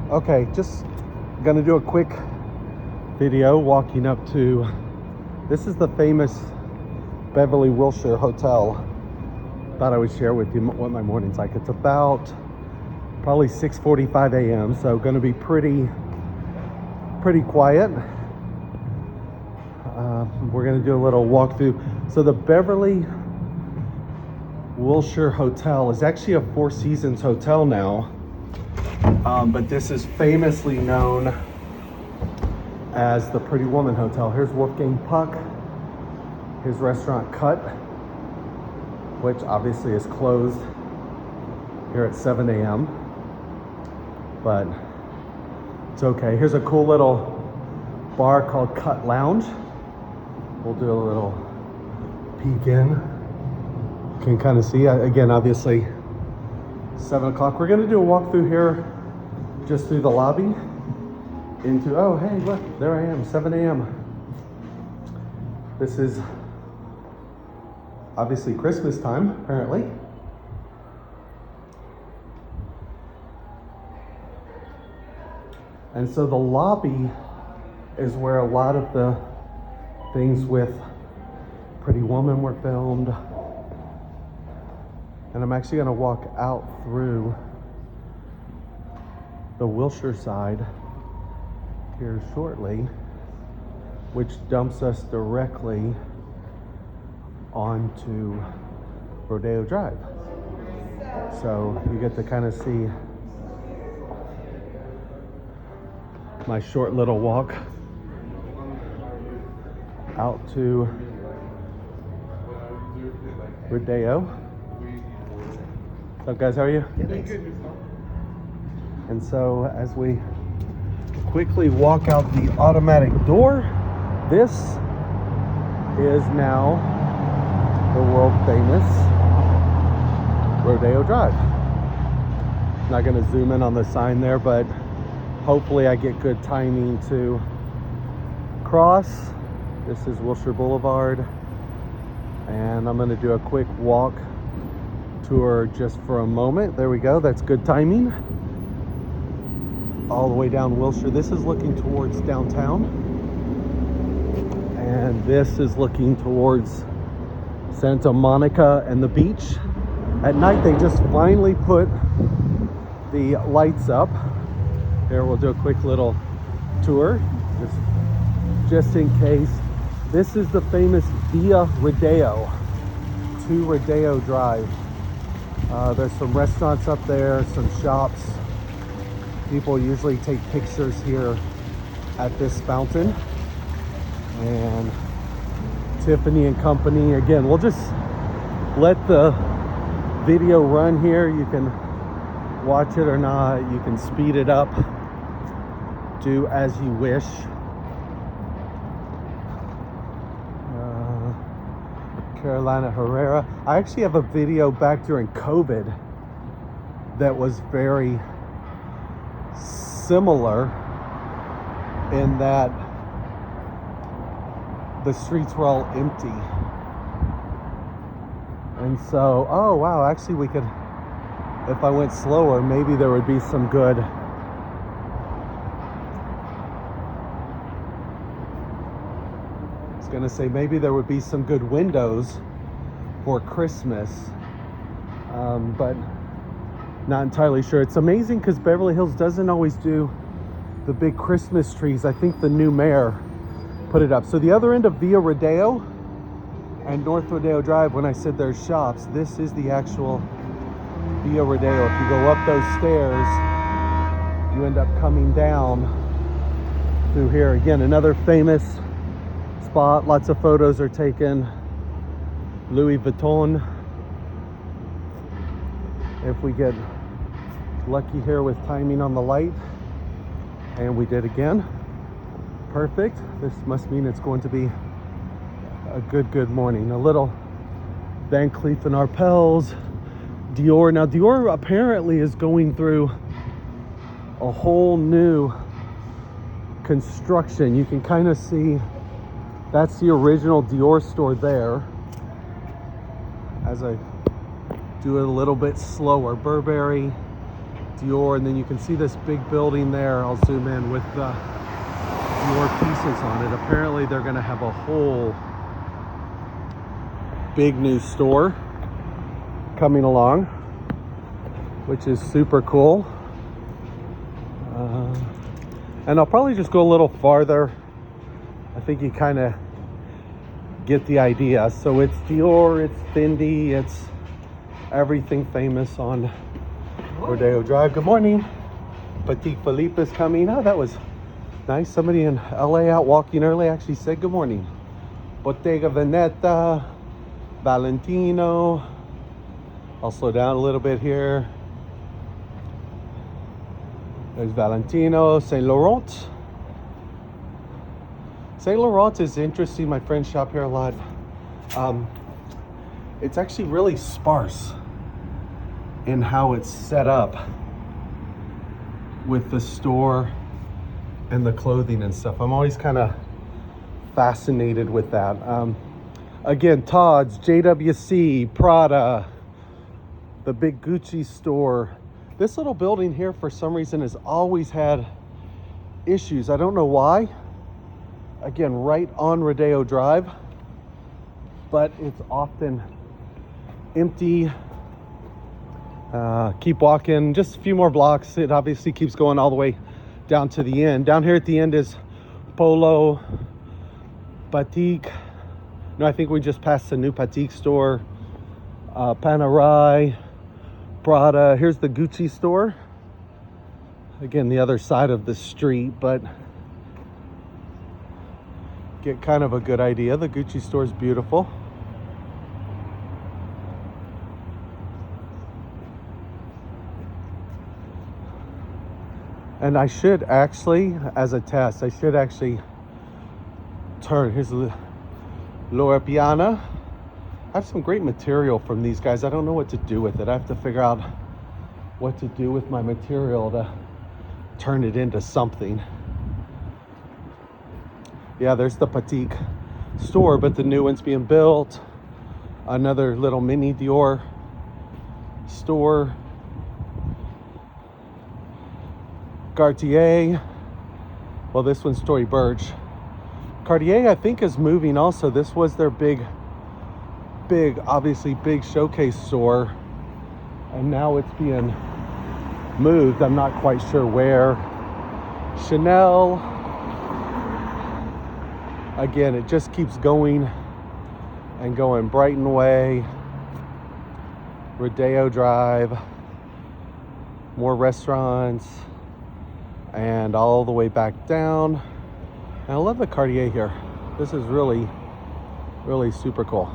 Okay, just gonna do a quick video walking up to, this is the Famous Beverly Wilshire Hotel. Thought I would share with you what my morning's like. It's about probably 6:45 a.m. so gonna be pretty quiet. We're gonna do a little walkthrough. So the Beverly Wilshire Hotel is actually a Four Seasons hotel now, but this is famously known as the Pretty Woman Hotel. Here's Wolfgang Puck, his restaurant Cut, which obviously is closed here at 7 a.m. but it's okay. Here's a cool little bar called Cut Lounge. We'll do a little peek in. You can kind of see, again, obviously 7 o'clock. We're gonna do a walkthrough here just through the lobby into, oh, hey, look, there I am, 7 a.m. This is obviously Christmas time, apparently. And so the lobby is where a lot of the things with Pretty Woman were filmed. And I'm actually gonna walk out through the Wilshire side here shortly, which dumps us directly onto Rodeo Drive. So you get to kind of see my short little walk out to Rodeo. What's up, guys? How are you? And so as we quickly walk out the automatic door, this is now the world famous Rodeo Drive. Not going to zoom in on the sign there, but hopefully I get good timing to cross. This is Wilshire Boulevard, and I'm going to do a quick walk tour just for a moment. There we go. That's good timing. All the way down Wilshire. This is looking towards downtown, and this is looking towards Santa Monica and the beach. At night they just finally put the lights up. Here, we'll do a quick little tour just in case. This is the famous Via Rodeo to Rodeo Drive. There's some restaurants up there, some shops. People usually take pictures here at this fountain. And Tiffany and Company. Again, we'll just let the video run here. You can watch it or not. You can speed it up. Do as you wish. Carolina Herrera. I actually have a video back during COVID that was very similar in that the streets were all empty. And so, oh wow, actually we could, if I went slower, maybe there would be some good gonna say maybe there would be some good windows for Christmas, but not entirely sure. It's amazing because Beverly Hills doesn't always do the big Christmas trees. I think the new mayor put it up. So the other end of Via Rodeo and North Rodeo Drive, when I said there's shops, this is the actual Via Rodeo. If you go up those stairs, you end up coming down through here. Again, another famous spot. Lots of photos are taken. Louis Vuitton. If we get lucky here with timing on the light, and we did again. Perfect. This must mean it's going to be a good morning. A little Van Cleef and Arpels, Dior. Now Dior apparently is going through a whole new construction. You can kind of see that's the original Dior store there. As I do it a little bit slower, Burberry, Dior, and then you can see this big building there. I'll zoom in with the Dior pieces on it. Apparently they're gonna have a whole big new store coming along, which is super cool. And I'll probably just go a little farther. I think you kind of get the idea. So it's Dior, it's Fendi, it's everything famous on Rodeo Drive. Good morning. Petit Philippe is coming. Oh, that was nice. Somebody in LA out walking early actually said good morning. Bottega Veneta, Valentino. I'll slow down a little bit here. There's Valentino, Saint Laurent. Saint Laurent is interesting. My friends shop here a lot. It's actually really sparse in how it's set up with the store and the clothing and stuff. I'm always kind of fascinated with that. Again, Tod's, JWC, Prada, the big Gucci store. This little building here, for some reason, has always had issues. I don't know why. Again, right on Rodeo Drive, but it's often empty. Keep walking just a few more blocks. It obviously keeps going all the way down to the end. Down here at the end is Polo, Batik. No, I think we just passed the new Batik store. Panerai, Prada. Here's the Gucci store. Again, the other side of the street, but get kind of a good idea. The Gucci store is beautiful. And I should actually, as a test, I should actually turn. Here's the Loro Piana. I have some great material from these guys. I don't know what to do with it. I have to figure out what to do with my material to turn it into something. Yeah, there's the Batik store, but the new one's being built. Another little mini Dior store. Cartier. Well, this one's Tory Burch. Cartier, I think, is moving also. This was their big, obviously big showcase store. And now it's being moved. I'm not quite sure where. Chanel. Again, it just keeps going and going. Brighton Way, Rodeo Drive, more restaurants, and all the way back down. And I love the Cartier here. This is really, really super cool.